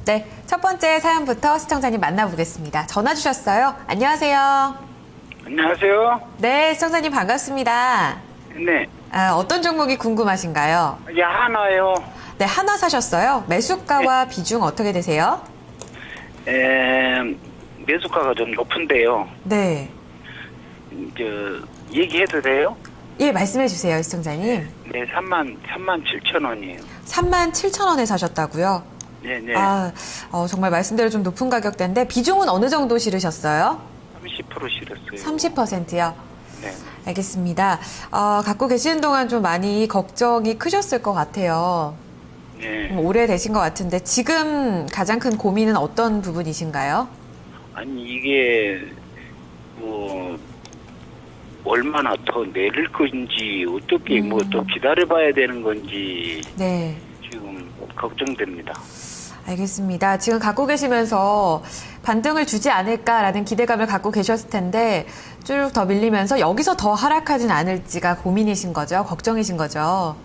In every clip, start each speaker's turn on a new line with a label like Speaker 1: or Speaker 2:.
Speaker 1: 네, 첫 번째 사연부터 시청자님 만나보겠습니다. 전화 주셨어요. 안녕하세요.
Speaker 2: 안녕하세요.
Speaker 1: 네, 시청자님 반갑습니다.
Speaker 2: 네.
Speaker 1: 어떤 종목이 궁금하신가요?
Speaker 2: 예, 하나요.
Speaker 1: 네, 하나 사셨어요. 매수가와 비중 어떻게 되세요?
Speaker 2: 매수가가 좀 높은데요.
Speaker 1: 네.
Speaker 2: 얘기해도 돼요?
Speaker 1: 예, 말씀해 주세요, 시청자님.
Speaker 2: 네, 37,000원이에요.
Speaker 1: 37,000원에 사셨다고요?
Speaker 2: 네네.
Speaker 1: 정말 말씀대로 좀 높은 가격대인데 비중은 어느 정도 실으셨어요?
Speaker 2: 30% 실었어요.
Speaker 1: 30%요?
Speaker 2: 네.
Speaker 1: 알겠습니다. 갖고 계시는 동안 좀 많이 걱정이 크셨을 것 같아요.
Speaker 2: 네.
Speaker 1: 오래되신 것 같은데 지금 가장 큰 고민은 어떤 부분이신가요?
Speaker 2: 아니, 이게, 얼마나 더 내릴 건지, 어떻게 더 기다려봐야 되는 건지,
Speaker 1: 네.
Speaker 2: 지금 걱정됩니다.
Speaker 1: 알겠습니다. 지금 갖고 계시면서 반등을 주지 않을까라는 기대감을 갖고 계셨을 텐데 쭉 더 밀리면서 여기서 더 하락하진 않을지가 고민이신 거죠? 걱정이신 거죠?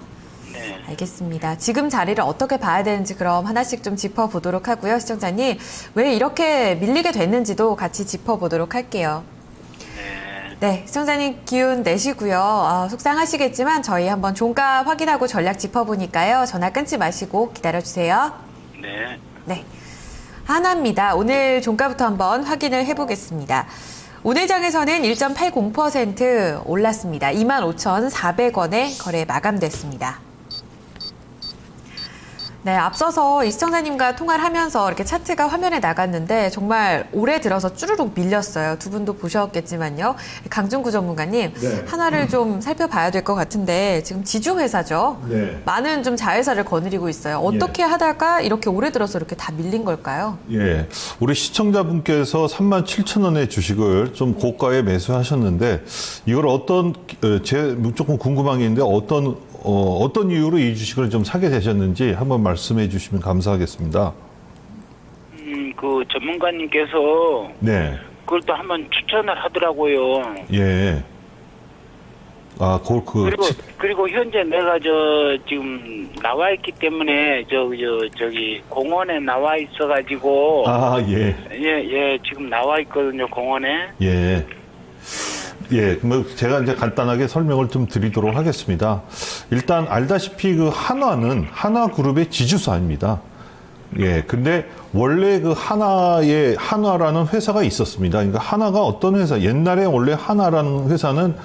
Speaker 2: 네.
Speaker 1: 알겠습니다. 지금 자리를 어떻게 봐야 되는지 그럼 하나씩 좀 짚어보도록 하고요. 시청자님, 왜 이렇게 밀리게 됐는지도 같이 짚어보도록 할게요. 네, 시청자님 기운 내시고요. 속상하시겠지만 저희 한번 종가 확인하고 전략 짚어보니까요. 전화 끊지 마시고 기다려주세요.
Speaker 2: 네.
Speaker 1: 네, 하나입니다. 오늘 종가부터 한번 확인을 해보겠습니다. 오늘 장에서는 1.80% 올랐습니다. 25,400원에 거래 마감됐습니다. 네, 앞서서 이 시청자님과 통화를 하면서 이렇게 차트가 화면에 나갔는데 정말 올해 들어서 쭈루룩 밀렸어요. 두 분도 보셨겠지만요. 강준구 전문가님,
Speaker 3: 네.
Speaker 1: 하나를 좀 살펴봐야 될 것 같은데 지금 지주회사죠.
Speaker 3: 네.
Speaker 1: 많은 좀 자회사를 거느리고 있어요. 어떻게 하다가 이렇게 올해 들어서 이렇게 다 밀린 걸까요?
Speaker 3: 예. 우리 시청자분께서 37,000원의 주식을 좀 고가에 매수하셨는데, 이걸 제 조금 궁금한 게 있는데, 어떤 이유로 이 주식을 좀 사게 되셨는지 한번 말씀해 주시면 감사하겠습니다.
Speaker 2: 그 전문가님께서
Speaker 3: 네.
Speaker 2: 그걸 또 한번 추천을 하더라고요.
Speaker 3: 예.
Speaker 2: 그리고 현재 내가 지금 나와 있기 때문에 저기 공원에 나와 있어가지고
Speaker 3: 예.
Speaker 2: 예, 지금 나와 있거든요, 공원에.
Speaker 3: 예. 예, 제가 이제 간단하게 설명을 좀 드리도록 하겠습니다. 일단 알다시피 하나그룹의 지주사입니다. 예, 근데 원래 한화라는 회사가 있었습니다. 그러니까 하나가 어떤 회사, 옛날에 원래 하나라는 회사는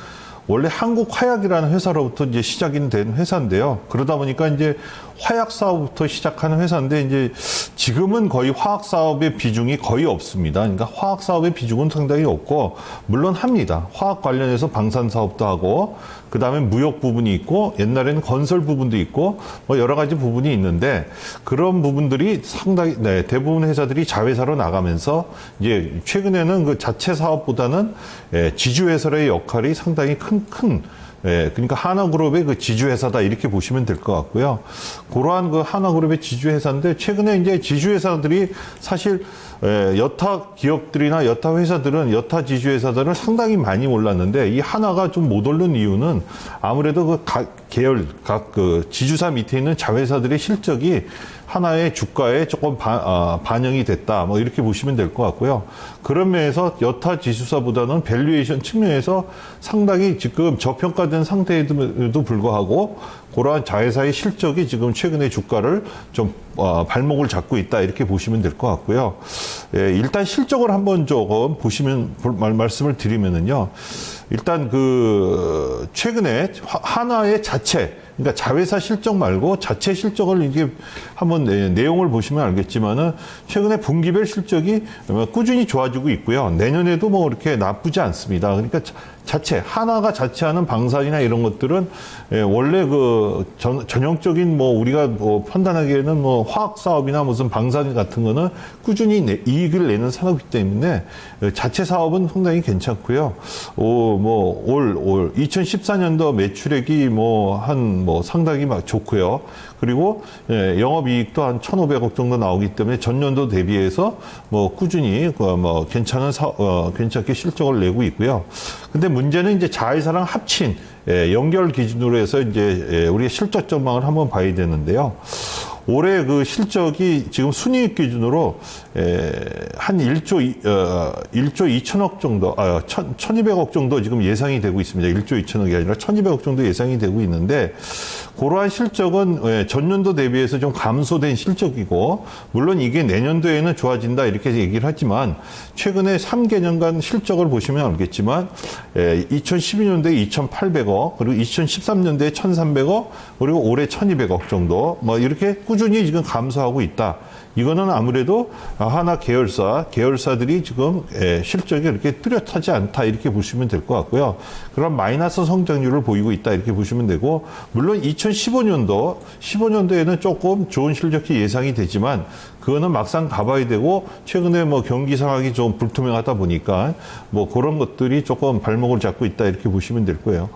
Speaker 3: 원래 한국화약이라는 회사로부터 이제 시작이 된 회사인데요. 그러다 보니까 이제 화약 사업부터 시작하는 회사인데 이제 지금은 거의 화학 사업의 비중이 거의 없습니다. 그러니까 화학 사업의 비중은 상당히 없고 물론 합니다. 화학 관련해서 방산 사업도 하고 그다음에 무역 부분이 있고 옛날에는 건설 부분도 있고 여러 가지 부분이 있는데 그런 부분들이 상당히 대부분 회사들이 자회사로 나가면서 이제 최근에는 그 자체 사업보다는 지주회사의 역할이 상당히 그러니까 하나그룹의 그 지주회사다 이렇게 보시면 될 것 같고요. 그러한 그 하나그룹의 지주회사인데 최근에 이제 지주회사들이 사실 여타 기업들이나 여타 회사들은 여타 지주회사들은 상당히 많이 올랐는데 이 하나가 좀 못 오른 이유는 아무래도 각 지주사 밑에 있는 자회사들의 실적이 하나의 주가에 조금 반영이 됐다. 이렇게 보시면 될 것 같고요. 그런 면에서 여타 지수사보다는 밸류에이션 측면에서 상당히 지금 저평가된 상태에도 불구하고 그러한 자회사의 실적이 지금 최근에 주가를 좀 발목을 잡고 있다. 이렇게 보시면 될 것 같고요. 예, 일단 실적을 한번 조금 말씀을 드리면은요. 일단 최근에 하나의 그러니까 자회사 실적 말고 자체 실적을 이제 한번 내용을 보시면 알겠지만은 최근에 분기별 실적이 꾸준히 좋아지고 있고요. 내년에도 이렇게 나쁘지 않습니다. 그러니까 하나가 자체하는 방산이나 이런 것들은 원래 전형적인 우리가 판단하기에는 화학 사업이나 무슨 방산 같은 거는 꾸준히 이익을 내는 산업이기 때문에 자체 사업은 상당히 괜찮고요. 올 2014년도 매출액이 상당히 좋고요. 그리고 영업이익도 한 1,500억 정도 나오기 때문에 전년도 대비해서 꾸준히 괜찮게 실적을 내고 있고요. 근데 문제는 이제 자회사랑 합친 연결 기준으로 해서 이제 우리가 실적 전망을 한번 봐야 되는데요. 올해 그 실적이 지금 순이익 기준으로 한 1조 2천억 정도, 1,200억 정도 지금 예상이 되고 있습니다. 1조 2천억이 아니라 1,200억 정도 예상이 되고 있는데, 그러한 실적은 전년도 대비해서 좀 감소된 실적이고, 물론 이게 내년도에는 좋아진다 이렇게 얘기를 하지만, 최근에 3개년간 실적을 보시면 알겠지만 2012년도에 2,800억, 그리고 2013년도에 1,300억, 그리고 올해 1,200억 정도 뭐 이렇게 꾸준히 지금 감소하고 있다. 이거는 아무래도 하나 계열사들이 지금 실적이 이렇게 뚜렷하지 않다 이렇게 보시면 될 것 같고요. 그런 마이너스 성장률을 보이고 있다 이렇게 보시면 되고, 물론 15년도에는 조금 좋은 실적이 예상이 되지만 그거는 막상 가봐야 되고, 최근에 뭐 경기 상황이 좀 불투명하다 보니까 뭐 그런 것들이 조금 발목을 잡고 있다 이렇게 보시면 될 거예요.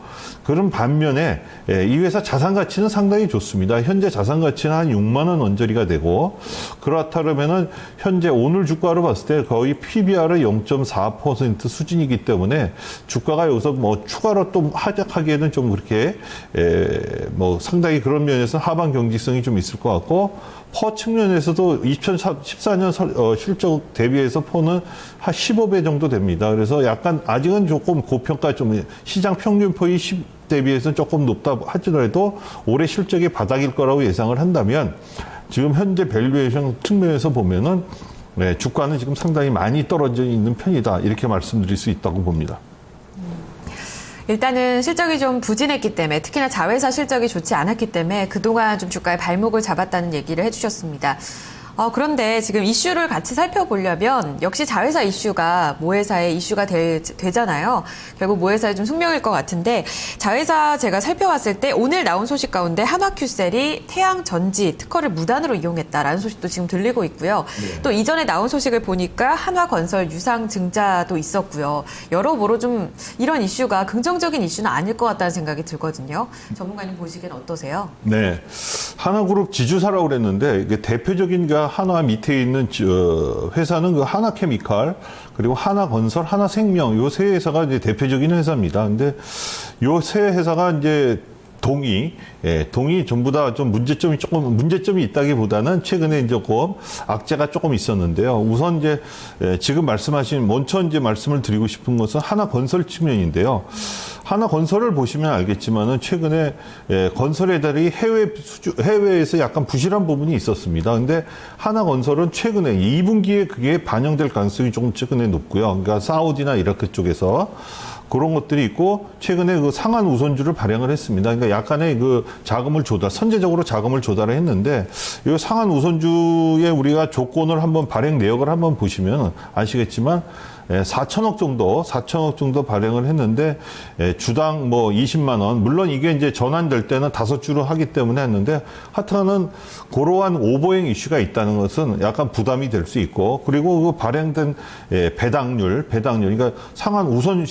Speaker 3: 그런 반면에 이 회사 자산 가치는 상당히 좋습니다. 현재 자산 가치는 한 6만 원 언저리가 되고, 그렇다 그러면은 현재 오늘 주가로 봤을 때 거의 PBR의 0.4% 수준이기 때문에 주가가 여기서 뭐 추가로 또 하락하기에는 좀 그렇게 뭐 상당히 그런 면에서 하방 경직성이 좀 있을 것 같고, 퍼 측면에서도 2014년 실적 대비해서 퍼는 한 15배 정도 됩니다. 그래서 약간 아직은 조금 고평가, 좀 시장 평균 퍼이 10 대비해서 조금 높다 하더라도 올해 실적이 바닥일 거라고 예상을 한다면, 지금 현재 밸류에이션 측면에서 보면은 주가는 지금 상당히 많이 떨어져 있는 편이다 이렇게 말씀드릴 수 있다고 봅니다.
Speaker 1: 일단은 실적이 좀 부진했기 때문에, 특히나 자회사 실적이 좋지 않았기 때문에 그동안 좀 주가의 발목을 잡았다는 얘기를 해주셨습니다. 그런데 지금 이슈를 같이 살펴보려면 역시 자회사 이슈가 모회사의 이슈가 되잖아요. 결국 모회사의 좀 숙명일 것 같은데, 자회사 제가 살펴봤을 때 오늘 나온 소식 가운데 한화큐셀이 태양전지 특허를 무단으로 이용했다라는 소식도 지금 들리고 있고요. 네. 또 이전에 나온 소식을 보니까 한화건설 유상증자도 있었고요. 여러모로 좀 이런 이슈가 긍정적인 이슈는 아닐 것 같다는 생각이 들거든요. 전문가님 보시기엔 어떠세요?
Speaker 3: 네, 하나그룹 지주사라고 그랬는데, 이게 대표적인 한화 밑에 있는 회사는 그 하나케미칼, 그리고 하나건설, 하나생명, 요 세 회사가 이제 대표적인 회사입니다. 근데 요 세 회사가 이제 동이 전부 다 좀 문제점이 있다기보다는 최근에 조금 악재가 조금 있었는데요. 우선 이제 지금 먼저 이제 말씀을 드리고 싶은 것은 하나건설 측면인데요. 하나건설을 보시면 알겠지만은 최근에 건설회달이 해외에서 약간 부실한 부분이 있었습니다. 근데 하나건설은 최근에 2분기에 그게 반영될 가능성이 조금 최근에 높고요. 그러니까 사우디나 이라크 쪽에서 그런 것들이 있고, 최근에 그 상한 우선주를 발행을 했습니다. 그러니까 약간의 그 선제적으로 자금을 조달을 했는데, 이 상한 우선주의 우리가 발행 내역을 한번 보시면 아시겠지만, 4천억 정도 발행을 했는데, 주당 뭐 20만 원. 물론 이게 이제 전환될 때는 5주로 하기 때문에 했는데, 하여튼은 그러한 오버행 이슈가 있다는 것은 약간 부담이 될 수 있고, 그리고 그 발행된 배당률, 그러니까 상한 우선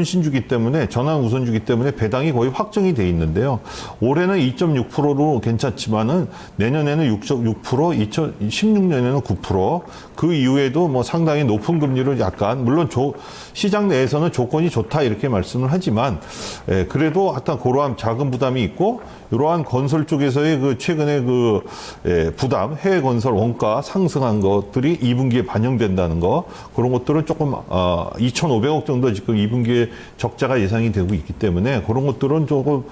Speaker 3: 신주기 때문에, 전환 우선주기 때문에 배당이 거의 확정이 돼 있는데요. 올해는 2.6%로 괜찮지만은 내년에는 6.6%, 2016년에는 9%, 그 이후에도 뭐 상당히 높은 금리를 약간, 물론 시장 내에서는 조건이 좋다 이렇게 말씀을 하지만, 그래도 하여튼 그러한 자금 부담이 있고, 이러한 건설 쪽에서의 그 최근에 그 부담, 해외 건설 원가 상승한 것들이 2분기에 반영된다는 거, 그런 것들은 조금 2,500억 정도 지금 2분기에 적자가 예상이 되고 있기 때문에 그런 것들은 조금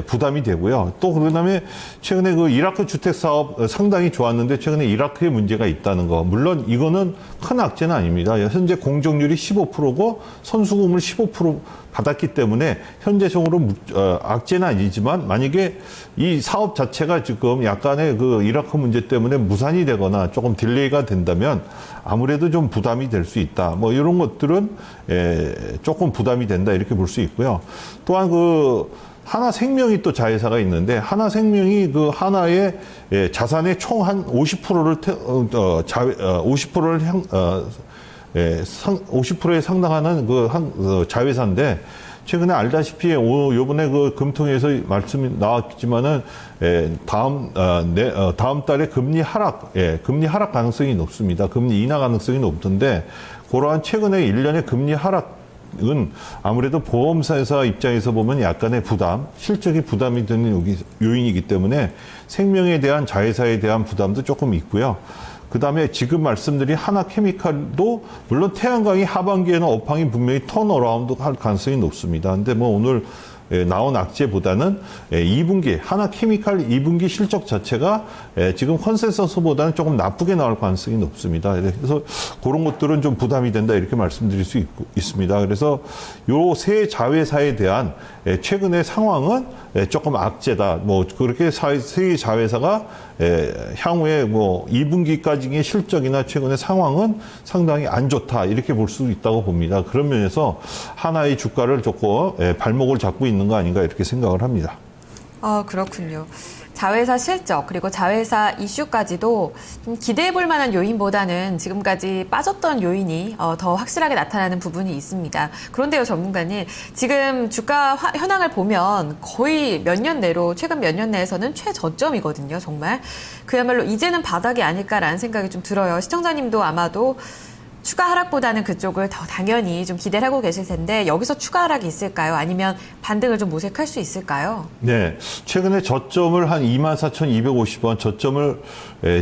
Speaker 3: 부담이 되고요. 또 그다음에 최근에 그 이라크 주택 사업 상당히 좋았는데 최근에 이라크에 문제가 있다는 거. 물론 이거는 큰 악재는 아닙니다. 현재 공정률이 15%고 선수금을 15% 받았기 때문에 현재적으로 악재는 아니지만, 만약에 이 사업 자체가 지금 약간의 그 이라크 문제 때문에 무산이 되거나 조금 딜레이가 된다면 아무래도 좀 부담이 될 수 있다. 뭐 이런 것들은 조금 부담이 된다 이렇게 볼 수 있고요. 또한 그 하나생명이 또 자회사가 있는데, 하나생명이 그 하나의 자산의 총 한 50%에 상당하는 자회사인데, 최근에 알다시피 요번에 그 금통에서 말씀이 나왔지만은 다음 달에 금리 하락 가능성이 높습니다. 금리 인하 가능성이 높던데, 그러한 최근에 1년의 금리 하락 아무래도 보험사회사 입장에서 보면 약간의 부담, 실적이 부담이 되는 요인이기 때문에 생명에 대한 자회사에 대한 부담도 조금 있고요. 그 다음에 지금 말씀드린 하나케미칼도 물론 태양광이 하반기에는 업황이 분명히 턴어라운드 할 가능성이 높습니다. 근데 뭐 오늘 나온 악재보다는 2분기 하나케미칼 2분기 실적 자체가 지금 컨센서스보다는 조금 나쁘게 나올 가능성이 높습니다. 그래서 그런 것들은 좀 부담이 된다 이렇게 말씀드릴 수 있습니다. 그래서 요 세 자회사에 대한 최근의 상황은 조금 악재다. 뭐 그렇게 세 자회사가 향후에 뭐 2분기까지의 실적이나 최근의 상황은 상당히 안 좋다 이렇게 볼 수 있다고 봅니다. 그런 면에서 하나의 주가를 조금 발목을 잡고 있는 거 아닌가 이렇게 생각을 합니다.
Speaker 1: 그렇군요. 자회사 실적 그리고 자회사 이슈까지도 좀 기대해 볼 만한 요인보다는 지금까지 빠졌던 요인이 더 확실하게 나타나는 부분이 있습니다. 그런데요, 전문가님, 지금 주가 현황을 보면 거의 몇 년 내로 최근 몇 년 내에서는 최저점이거든요. 정말 그야말로 이제는 바닥이 아닐까라는 생각이 좀 들어요. 시청자님도 아마도 추가 하락보다는 그쪽을 더 당연히 좀 기대를 하고 계실 텐데 여기서 추가 하락이 있을까요? 아니면 반등을 좀 모색할 수 있을까요?
Speaker 3: 네, 최근에 저점을 한 24,250원 저점을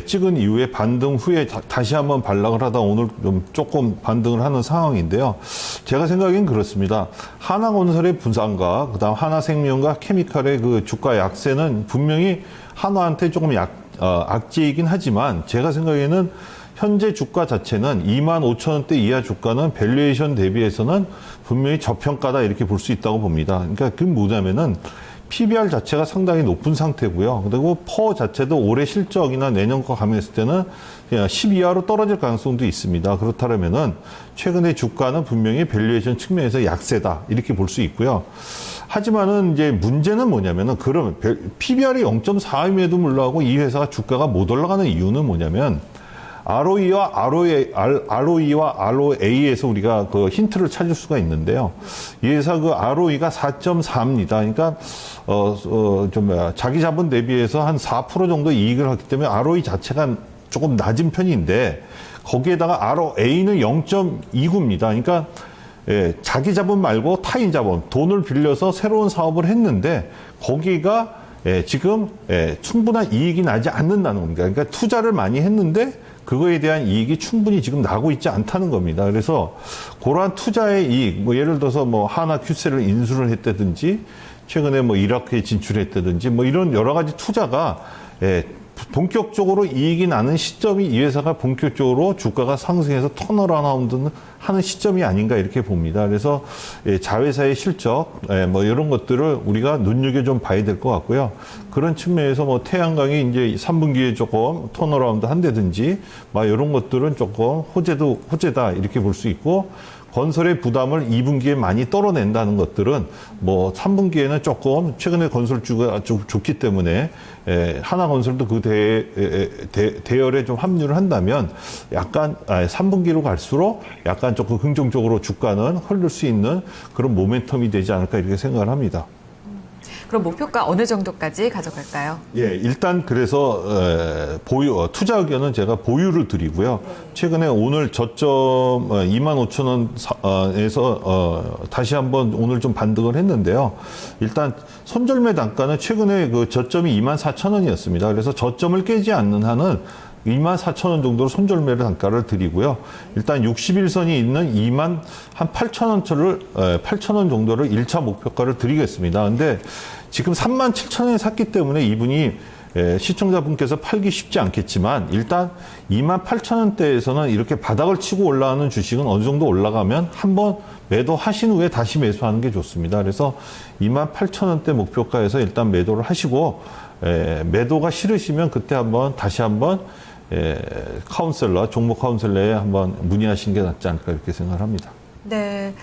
Speaker 3: 찍은 이후에 반등 후에 다시 한번 반락을 하다 오늘 좀 조금 반등을 하는 상황인데요. 제가 생각엔 그렇습니다. 하나건설의 부상과 그다음 하나생명과 케미칼의 그 주가 약세는 분명히 한화한테 조금 악재이긴 하지만 제가 생각에는 현재 주가 자체는 25,000원대 이하 주가는 밸류에이션 대비해서는 분명히 저평가다 이렇게 볼 수 있다고 봅니다. 그러니까 그게 뭐냐면은 PBR 자체가 상당히 높은 상태고요. 그리고 퍼 자체도 올해 실적이나 내년 거 가면했을 때는 그냥 10 이하로 떨어질 가능성도 있습니다. 그렇다면은 최근에 주가는 분명히 밸류에이션 측면에서 약세다 이렇게 볼 수 있고요. 하지만은 이제 문제는 뭐냐면은 그러면 PBR이 0.4임에도 불구하고 이 회사가 주가가 못 올라가는 이유는 뭐냐면 ROE와 ROA에서 우리가 그 힌트를 찾을 수가 있는데요. 이 회사 그 ROE가 4.4입니다. 그러니까, 자기 자본 대비해서 한 4% 정도 이익을 하기 때문에 ROE 자체가 조금 낮은 편인데, 거기에다가 ROA는 0.29입니다. 그러니까, 자기 자본 말고 타인 자본, 돈을 빌려서 새로운 사업을 했는데, 거기가 지금 충분한 이익이 나지 않는다는 겁니다. 그러니까 투자를 많이 했는데, 그거에 대한 이익이 충분히 지금 나고 있지 않다는 겁니다. 그래서 그러한 투자의 이익, 뭐 예를 들어서 뭐 하나 큐세를 인수를 했다든지 최근에 뭐 이라크에 진출했다든지 뭐 이런 여러 가지 투자가 본격적으로 이익이 나는 시점이 이 회사가 본격적으로 주가가 상승해서 턴어라운드 하는 시점이 아닌가 이렇게 봅니다. 그래서 자회사의 실적 뭐 이런 것들을 우리가 눈여겨 좀 봐야 될 것 같고요. 그런 측면에서 뭐 태양광이 이제 3분기에 조금 턴어라운드 한다든지 막 이런 것들은 조금 호재다 이렇게 볼 수 있고 건설의 부담을 2분기에 많이 떨어낸다는 것들은 뭐 3분기에는 조금 최근에 건설주가 좀 좋기 때문에 하나건설도 그 대열에 좀 합류를 한다면 약간 3분기로 갈수록 약간 조금 긍정적으로 주가는 흐를 수 있는 그런 모멘텀이 되지 않을까 이렇게 생각을 합니다.
Speaker 1: 그럼 목표가 어느 정도까지 가져갈까요?
Speaker 3: 예, 일단 그래서 투자 의견은 제가 보유를 드리고요. 최근에 오늘 저점 25,000원에서 다시 한번 오늘 좀 반등을 했는데요. 일단 손절매 단가는 최근에 그 저점이 24,000원이었습니다. 그래서 저점을 깨지 않는 한은 24,000원 정도로 손절매를 단가를 드리고요. 일단 60일선이 있는 8,000원 정도를 1차 목표가를 드리겠습니다. 근데 지금 37,000원에 샀기 때문에 이분이 시청자분께서 팔기 쉽지 않겠지만 일단 28,000원대에서는 이렇게 바닥을 치고 올라가는 주식은 어느 정도 올라가면 한번 매도하신 후에 다시 매수하는 게 좋습니다. 그래서 28,000원대 목표가에서 일단 매도를 하시고 매도가 싫으시면 그때 다시 한번 종목 카운셀러에 한번 문의하시는 게 낫지 않을까 이렇게 생각을 합니다.
Speaker 1: 네.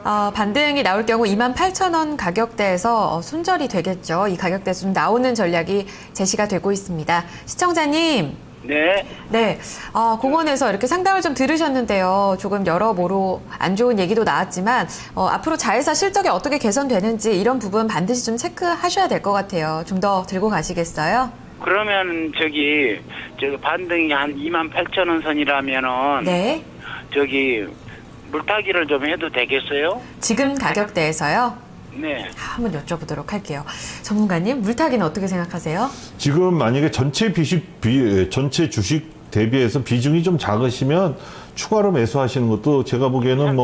Speaker 1: 반등이 나올 경우 28,000원 가격대에서 손절이 되겠죠. 이 가격대에서 좀 나오는 전략이 제시가 되고 있습니다. 시청자님.
Speaker 2: 네.
Speaker 1: 네. 공원에서 이렇게 상담을 좀 들으셨는데요. 조금 여러모로 안 좋은 얘기도 나왔지만, 앞으로 자회사 실적이 어떻게 개선되는지 이런 부분 반드시 좀 체크하셔야 될 것 같아요. 좀 더 들고 가시겠어요?
Speaker 2: 그러면 저기 반등이 한 28,000원 선이라면은
Speaker 1: 네.
Speaker 2: 저기 물타기를 좀 해도 되겠어요?
Speaker 1: 지금 가격대에서요?
Speaker 2: 네.
Speaker 1: 한번 여쭤보도록 할게요. 전문가님, 물타기는 어떻게 생각하세요?
Speaker 3: 지금 만약에 전체 주식 대비해서 비중이 좀 작으시면 추가로 매수하시는 것도 제가 보기에는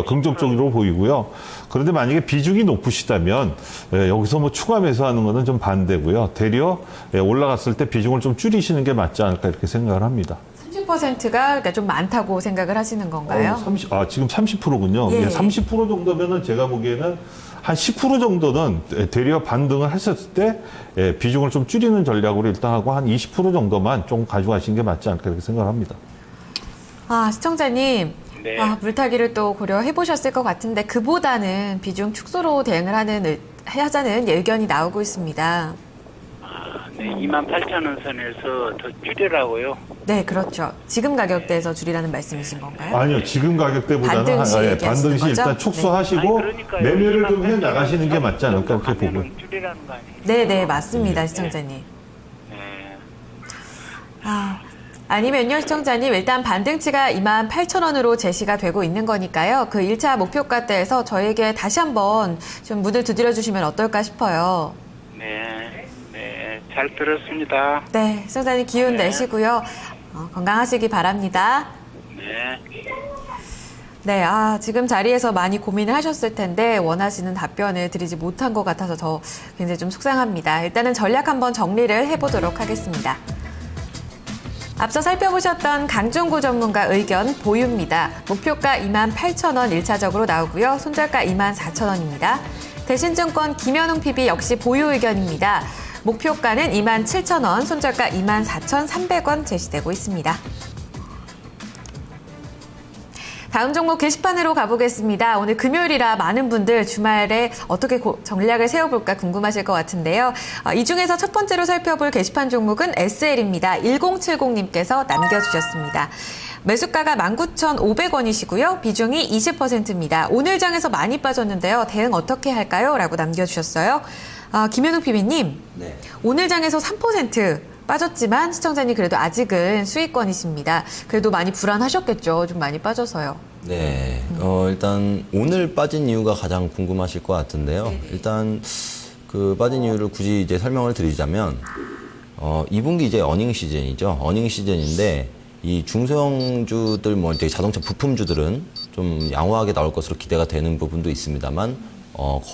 Speaker 3: 긍정적으로 보이고요. 그런데 만약에 비중이 높으시다면 여기서 추가 매수하는 것은 좀 반대고요. 되려 올라갔을 때 비중을 좀 줄이시는 게 맞지 않을까 이렇게 생각을 합니다.
Speaker 1: 30%가 그러니까 좀 많다고 생각을 하시는 건가요?
Speaker 3: 지금 30%군요.
Speaker 1: 예.
Speaker 3: 30% 정도면은 제가 보기에는 한 10% 정도는 되려 반등을 했었을 때 비중을 좀 줄이는 전략으로 일단 하고 한 20% 정도만 좀 가져가시는 게 맞지 않을까 이렇게 생각을 합니다.
Speaker 1: 시청자님.
Speaker 2: 네.
Speaker 1: 물타기를 또 고려해 보셨을 것 같은데 그보다는 비중 축소로 대응을 하자는 의견이 나오고 있습니다.
Speaker 2: 네, 28,000원 선에서 더 줄이라고요.
Speaker 1: 네, 그렇죠. 지금 가격대에서 줄이라는 말씀이신 건가요?
Speaker 3: 아니요, 지금 가격대보다는
Speaker 1: 반등 시 얘기하시는
Speaker 3: 반등시 일단
Speaker 1: 거죠?
Speaker 3: 축소하시고
Speaker 2: 아니, 그러니까요.
Speaker 3: 매매를 좀 해
Speaker 2: 28,000원
Speaker 3: 나가시는 게 맞지 않을까 이렇게 보고.
Speaker 2: 가면은 줄이라는 거 아니에요?
Speaker 1: 네, 맞습니다, 시청자님.
Speaker 2: 네.
Speaker 1: 아니면요, 시청자님, 일단 반등치가 28,000원으로 제시가 되고 있는 거니까요. 그 1차 목표가대에서 저에게 다시 한번 좀 문을 두드려 주시면 어떨까 싶어요.
Speaker 2: 네. 네. 잘 들었습니다.
Speaker 1: 네, 시청자님 기운
Speaker 2: 네.
Speaker 1: 내시고요. 건강하시기 바랍니다.
Speaker 2: 네.
Speaker 1: 네, 지금 자리에서 많이 고민을 하셨을 텐데 원하시는 답변을 드리지 못한 것 같아서 저 굉장히 좀 속상합니다. 일단은 전략 한번 정리를 해보도록 하겠습니다. 앞서 살펴보셨던 강종구 전문가 의견 보유입니다. 목표가 28,000원 1차적으로 나오고요. 손절가 24,000원입니다. 대신증권 김현웅 PB 역시 보유 의견입니다. 목표가는 27,000원, 손절가 24,300원 제시되고 있습니다. 다음 종목 게시판으로 가보겠습니다. 오늘 금요일이라 많은 분들 주말에 어떻게 전략을 세워볼까 궁금하실 것 같은데요. 이 중에서 첫 번째로 살펴볼 게시판 종목은 SL입니다. 1070님께서 남겨주셨습니다. 매수가가 19,500원이시고요. 비중이 20%입니다. 오늘 장에서 많이 빠졌는데요. 대응 어떻게 할까요? 라고 남겨주셨어요. 김현욱 PB님,
Speaker 4: 네.
Speaker 1: 오늘 장에서 3% 빠졌지만 시청자님 그래도 아직은 수익권이십니다. 그래도 많이 불안하셨겠죠. 좀 많이 빠져서요.
Speaker 4: 네. 일단 오늘 빠진 이유가 가장 궁금하실 것 같은데요. 일단 그 빠진 이유를 굳이 이제 설명을 드리자면 2분기 이제 어닝 시즌이죠. 어닝 시즌인데 이 중소형주들 이제 자동차 부품주들은 좀 양호하게 나올 것으로 기대가 되는 부분도 있습니다만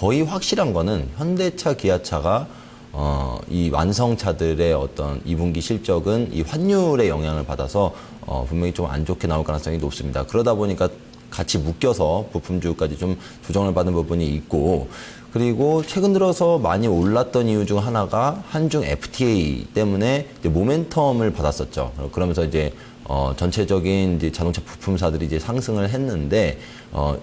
Speaker 4: 거의 확실한 거는 현대차, 기아차가 이 완성차들의 어떤 2분기 실적은 이 환율의 영향을 받아서 분명히 좀 안 좋게 나올 가능성이 높습니다. 그러다 보니까 같이 묶여서 부품주까지 좀 조정을 받는 부분이 있고, 그리고 최근 들어서 많이 올랐던 이유 중 하나가 한중 FTA 때문에 이제 모멘텀을 받았었죠. 그러면서 이제 전체적인 이제 자동차 부품사들이 이제 상승을 했는데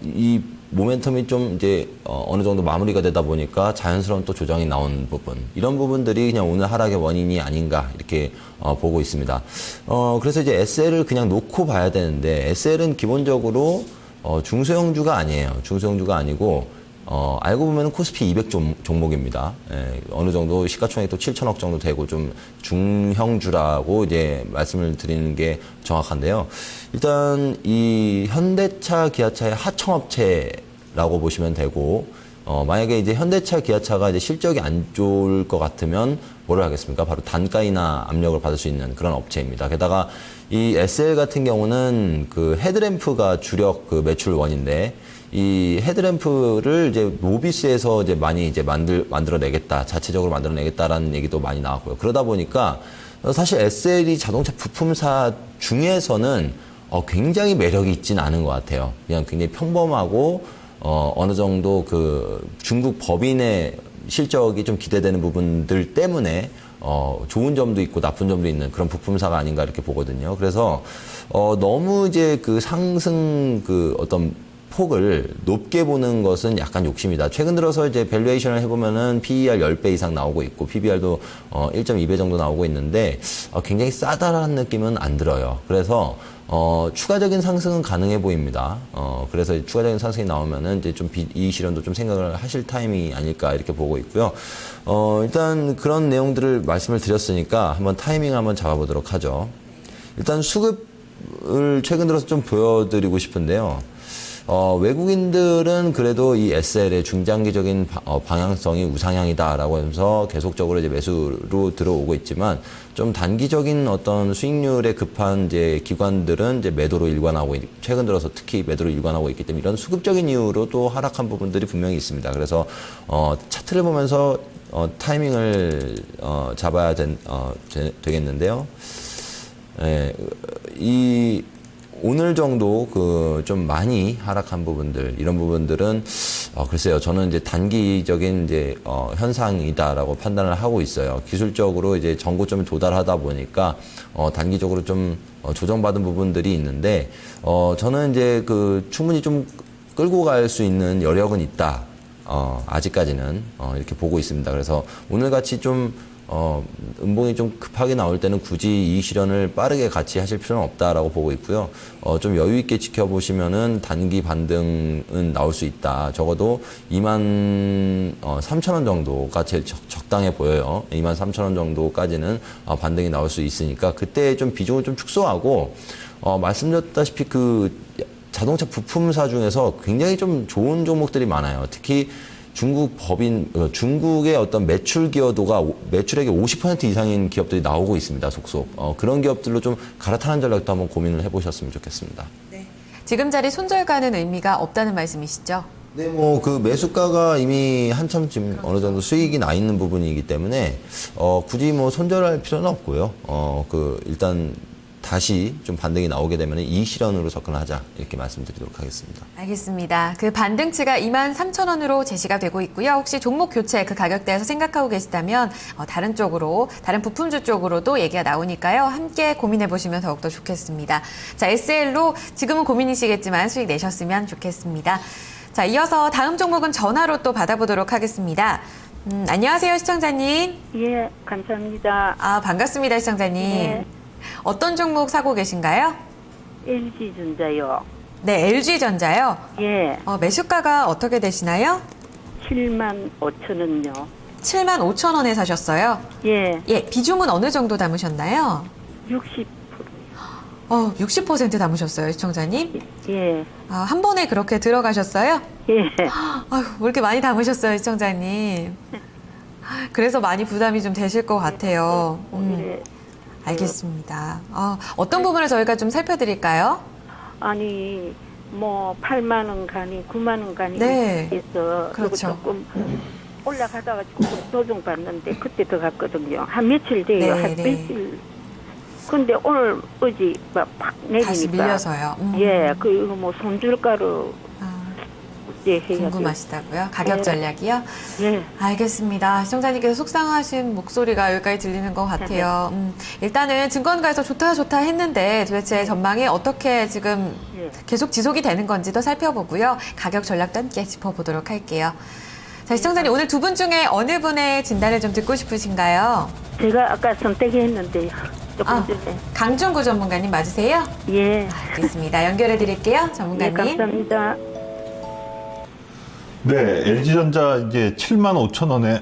Speaker 4: 이 모멘텀이 좀 이제 어느 정도 마무리가 되다 보니까 자연스러운 또 조정이 나온 부분, 이런 부분들이 그냥 오늘 하락의 원인이 아닌가 이렇게 보고 있습니다. 그래서 이제 SL을 그냥 놓고 봐야 되는데 SL은 기본적으로 중소형주가 아니에요. 중소형주가 아니고 알고 보면 코스피 200 종목입니다. 예, 어느 정도 시가총액 또 7천억 정도 되고 좀 중형주라고 이제 말씀을 드리는 게 정확한데요. 일단 이 현대차, 기아차의 하청업체라고 보시면 되고, 만약에 이제 현대차, 기아차가 이제 실적이 안 좋을 것 같으면 뭐를 하겠습니까? 바로 단가이나 압력을 받을 수 있는 그런 업체입니다. 게다가 이 SL 같은 경우는 그 헤드램프가 주력 그 매출원인데, 이 헤드램프를 이제 모비스에서 이제 많이 이제 만들어내겠다, 자체적으로 만들어내겠다라는 얘기도 많이 나왔고요. 그러다 보니까 사실 SL이 자동차 부품사 중에서는 굉장히 매력이 있진 않은 것 같아요. 그냥 굉장히 평범하고 어느 정도 그 중국 법인의 실적이 좀 기대되는 부분들 때문에 좋은 점도 있고 나쁜 점도 있는 그런 부품사가 아닌가 이렇게 보거든요. 그래서 너무 이제 그 상승 그 어떤 폭을 높게 보는 것은 약간 욕심이다. 최근 들어서 이제 밸류에이션을 해보면은 PER 10배 이상 나오고 있고 PBR도 1.2배 정도 나오고 있는데 굉장히 싸다라는 느낌은 안 들어요. 그래서 추가적인 상승은 가능해 보입니다. 그래서 추가적인 상승이 나오면은 이제 좀 이익 실현도 좀 생각을 하실 타임이 아닐까 이렇게 보고 있고요. 일단 그런 내용들을 말씀을 드렸으니까 한번 타이밍 한번 잡아보도록 하죠. 일단 수급을 최근 들어서 좀 보여드리고 싶은데요. 외국인들은 그래도 이 SL의 중장기적인 방향성이 우상향이다라고 하면서 계속적으로 이제 매수로 들어오고 있지만 좀 단기적인 어떤 수익률에 급한 이제 기관들은 이제 매도로 일관하고 최근 들어서 특히 매도로 일관하고 있기 때문에 이런 수급적인 이유로 또 하락한 부분들이 분명히 있습니다. 그래서 차트를 보면서 타이밍을 잡아야 되겠는데요. 예, 오늘 정도 좀 많이 하락한 부분들, 이런 부분들은 글쎄요, 저는 이제 단기적인 이제 현상이다라고 판단을 하고 있어요. 기술적으로 이제 전고점에 도달하다 보니까 단기적으로 좀 조정받은 부분들이 있는데 저는 이제 충분히 좀 끌고 갈 수 있는 여력은 있다. 아직까지는 이렇게 보고 있습니다. 그래서 오늘 같이 좀 음봉이 좀 급하게 나올 때는 굳이 이익 실현을 빠르게 같이 하실 필요는 없다라고 보고 있고요. 좀 여유 있게 지켜보시면은 단기 반등은 나올 수 있다. 적어도 23,000원 정도가 제일 적당해 보여요. 23,000원 정도까지는 반등이 나올 수 있으니까 그때 좀 비중을 좀 축소하고 말씀드렸다시피 자동차 부품사 중에서 굉장히 좀 좋은 종목들이 많아요. 특히 중국의 어떤 매출 기여도가 매출액의 50% 이상인 기업들이 나오고 있습니다, 속속. 그런 기업들로 좀 갈아타는 전략도 한번 고민을 해보셨으면 좋겠습니다.
Speaker 1: 네. 지금 자리 손절가는 의미가 없다는 말씀이시죠?
Speaker 4: 네, 매수가가 이미 한참 지금 어느 정도 수익이 나 있는 부분이기 때문에, 굳이 손절할 필요는 없고요. 일단, 다시 좀 반등이 나오게 되면 이익 실현으로 접근하자 이렇게 말씀드리도록 하겠습니다.
Speaker 1: 알겠습니다. 그 반등치가 23,000원으로 제시가 되고 있고요. 혹시 종목 교체 그 가격대에서 생각하고 계시다면 다른 쪽으로, 다른 부품주 쪽으로도 얘기가 나오니까요. 함께 고민해 보시면 더욱더 좋겠습니다. 자, SL로 지금은 고민이시겠지만 수익 내셨으면 좋겠습니다. 자, 이어서 다음 종목은 전화로 또 받아보도록 하겠습니다. 안녕하세요, 시청자님.
Speaker 5: 예, 감사합니다.
Speaker 1: 반갑습니다, 시청자님.
Speaker 5: 네.
Speaker 1: 어떤 종목 사고 계신가요?
Speaker 5: LG전자요.
Speaker 1: 네, LG전자요.
Speaker 5: 예,
Speaker 1: 매수가가 어떻게 되시나요?
Speaker 5: 75,000원요.
Speaker 1: 75,000원에 사셨어요.
Speaker 5: 예,
Speaker 1: 예, 비중은 어느 정도 담으셨나요?
Speaker 5: 60%.
Speaker 1: 60% 담으셨어요, 시청자님.
Speaker 5: 예,
Speaker 1: 한 번에 그렇게 들어가셨어요?
Speaker 5: 예.
Speaker 1: 아유, 왜 이렇게 많이 담으셨어요, 시청자님? 그래서 많이 부담이 좀 되실 것 같아요.
Speaker 5: 예.
Speaker 1: 알겠습니다. 어떤 부분을 저희가 좀 살펴드릴까요?
Speaker 5: 아니, 8만 원 가니, 9만 원 가니
Speaker 1: 네.
Speaker 5: 해서
Speaker 1: 그렇죠.
Speaker 5: 조금 올라가다가 조금 조정 받는데 그때 더 갔거든요. 한 며칠 돼요.
Speaker 1: 네,
Speaker 5: 한
Speaker 1: 네.
Speaker 5: 며칠. 근데 오늘 어제 팍 내리니까.
Speaker 1: 다시 밀려서요.
Speaker 5: 예, 이거 손줄가루 해야
Speaker 1: 궁금하시다고요? 가격
Speaker 5: 네.
Speaker 1: 전략이요?
Speaker 5: 예.
Speaker 1: 알겠습니다. 시청자님께서 속상하신 목소리가 여기까지 들리는 것 같아요. 일단은 증권가에서 좋다 했는데 도대체 전망이 어떻게 지금
Speaker 5: 예.
Speaker 1: 계속 지속이 되는 건지도 살펴보고요. 가격 전략도 함께 짚어보도록 할게요. 자, 시청자님 오늘 두 분 중에 어느 분의 진단을 좀 듣고 싶으신가요?
Speaker 5: 제가 아까 선택했는데 조금 전에.
Speaker 1: 강준구 전문가님 맞으세요?
Speaker 5: 예.
Speaker 1: 알겠습니다. 연결해 드릴게요.
Speaker 5: 예,
Speaker 1: 전문가님.
Speaker 5: 감사합니다.
Speaker 3: 네, LG전자 이제 75,000원에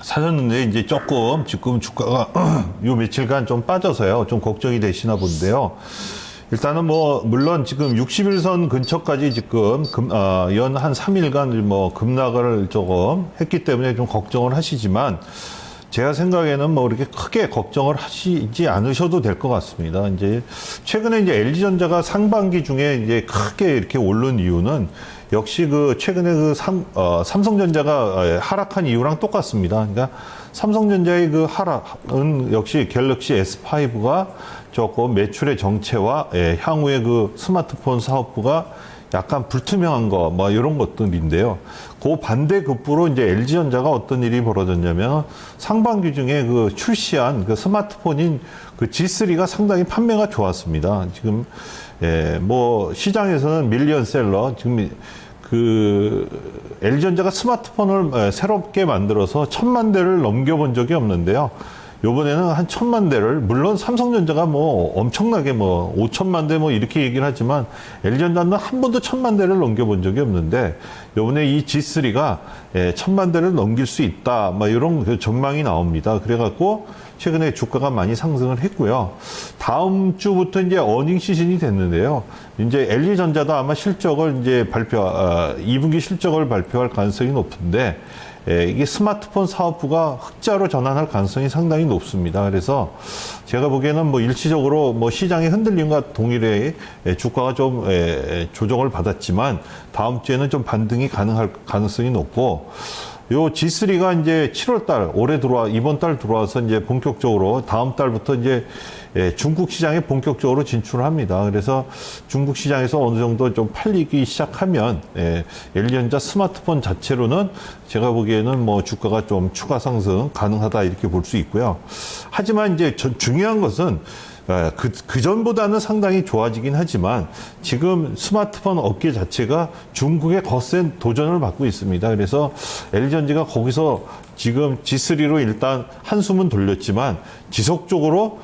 Speaker 3: 사셨는데 이제 지금 주가가 요 며칠간 좀 빠져서요. 좀 걱정이 되시나 본데요. 일단은 물론 지금 61선 근처까지 지금 연 한 3일간 급락을 조금 했기 때문에 좀 걱정을 하시지만 제가 생각에는 이렇게 크게 걱정을 하시지 않으셔도 될 것 같습니다. 이제 최근에 이제 LG전자가 상반기 중에 이제 크게 이렇게 오른 이유는 역시 최근에 삼성전자가 하락한 이유랑 똑같습니다. 그러니까 삼성전자의 하락은 역시 갤럭시 S5가 조금 매출의 정체와 향후의 스마트폰 사업부가 약간 불투명한 이런 것들인데요. 그 반대급부로 이제 LG전자가 어떤 일이 벌어졌냐면 상반기 중에 출시한 스마트폰인 G3가 상당히 판매가 좋았습니다. 지금, 시장에서는 밀리언셀러, 지금 LG전자가 스마트폰을 새롭게 만들어서 1,000만 대를 넘겨본 적이 없는데요. 요번에는 한 1,000만 대를, 물론 삼성전자가 뭐 엄청나게 뭐 5천만 대 뭐 이렇게 얘기를 하지만 LG전자는 한 번도 1,000만 대를 넘겨본 적이 없는데 요번에 이 G3가 1,000만 대를 넘길 수 있다. 막 이런 그 전망이 나옵니다. 그래갖고 최근에 주가가 많이 상승을 했고요. 다음 주부터 이제 어닝 시즌이 됐는데요. 이제 LG전자도 아마 실적을 이제 2분기 실적을 발표할 가능성이 높은데, 이게 스마트폰 사업부가 흑자로 전환할 가능성이 상당히 높습니다. 그래서 제가 보기에는 뭐 일시적으로 뭐 시장의 흔들림과 동일해 주가가 좀 조정을 받았지만 다음 주에는 좀 반등이 가능할 가능성이 높고, 요 G3가 이제 7월 달, 이번 달 들어와서 이제 본격적으로 다음 달부터 이제 중국 시장에 본격적으로 진출을 합니다. 그래서 중국 시장에서 어느 정도 좀 팔리기 시작하면, LG전자 스마트폰 자체로는 제가 보기에는 뭐 주가가 좀 추가 상승 가능하다 이렇게 볼 수 있고요. 하지만 이제 중요한 것은 그 전보다는 상당히 좋아지긴 하지만 지금 스마트폰 업계 자체가 중국의 거센 도전을 받고 있습니다. 그래서 LG전자가 거기서 지금 G3로 일단 한숨은 돌렸지만 지속적으로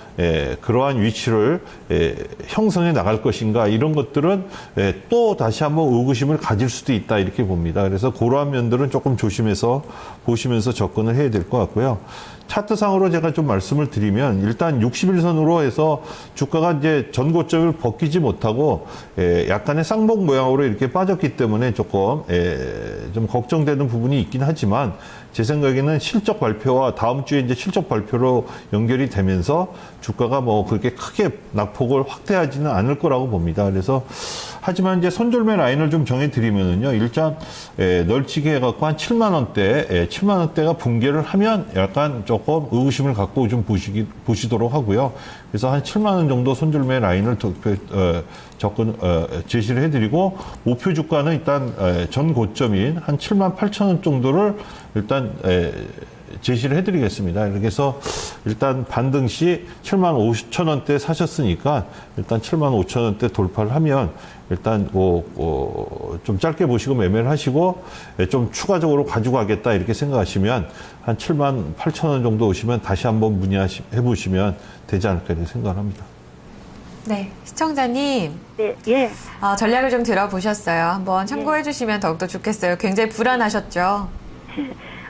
Speaker 3: 그러한 위치를 형성해 나갈 것인가, 이런 것들은 또 다시 한번 의구심을 가질 수도 있다 이렇게 봅니다. 그래서 그러한 면들은 조금 조심해서 보시면서 접근을 해야 될 것 같고요. 차트상으로 제가 좀 말씀을 드리면 일단 60일선으로 해서 주가가 이제 전고점을 벗기지 못하고 약간의 쌍봉 모양으로 이렇게 빠졌기 때문에 조금 좀 걱정되는 부분이 있긴 하지만 제 생각에는 실적 발표와 다음 주에 이제 실적 발표로 연결이 되면서 주가가 뭐 그렇게 크게 낙폭을 확대하지는 않을 거라고 봅니다. 그래서 하지만 이제 손절매 라인을 좀 정해드리면은요, 일단 널치게 해갖고 한 7만 원대, 7만 원대가 붕괴를 하면 약간 조금 의구심을 갖고 좀 보시도록 하고요. 그래서 한 7만 원 정도 손절매 라인을 제시를 해드리고, 목표 주가는 일단 전 고점인 한 7만 8천 원 정도를 일단 제시를 해드리겠습니다. 그래서 일단 반등 시 7만 5천 원대 사셨으니까 일단 7만 5천 원대 돌파를 하면 일단 좀 짧게 보시고 매매를 하시고 좀 추가적으로 가지고 가겠다 이렇게 생각하시면 한 7만 8천 원 정도 오시면 다시 한번 문의해 보시면 되지 않을까 이렇게 생각합니다.
Speaker 1: 네, 시청자님.
Speaker 5: 네, 예.
Speaker 1: 전략을 좀 들어보셨어요. 한번 참고해 주시면 더욱더 좋겠어요. 굉장히 불안하셨죠?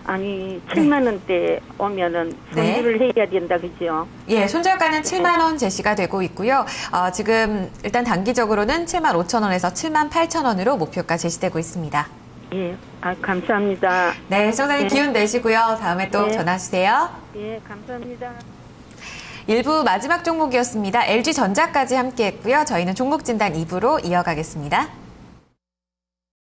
Speaker 5: 아니 7만 원대 오면은
Speaker 1: 네.
Speaker 5: 손질을 해야 된다 그죠?
Speaker 1: 예, 손절가는 7만 원 제시가 되고 있고요. 지금 일단 단기적으로는 7만 5천 원에서 7만 8천 원으로 목표가 제시되고 있습니다.
Speaker 5: 예, 감사합니다.
Speaker 1: 네, 시청자님
Speaker 5: 네.
Speaker 1: 기운 내시고요. 다음에 또
Speaker 5: 네.
Speaker 1: 전화주세요.
Speaker 5: 예, 감사합니다.
Speaker 1: 1부 마지막 종목이었습니다. LG전자까지 함께했고요. 저희는 종목 진단 2부로 이어가겠습니다.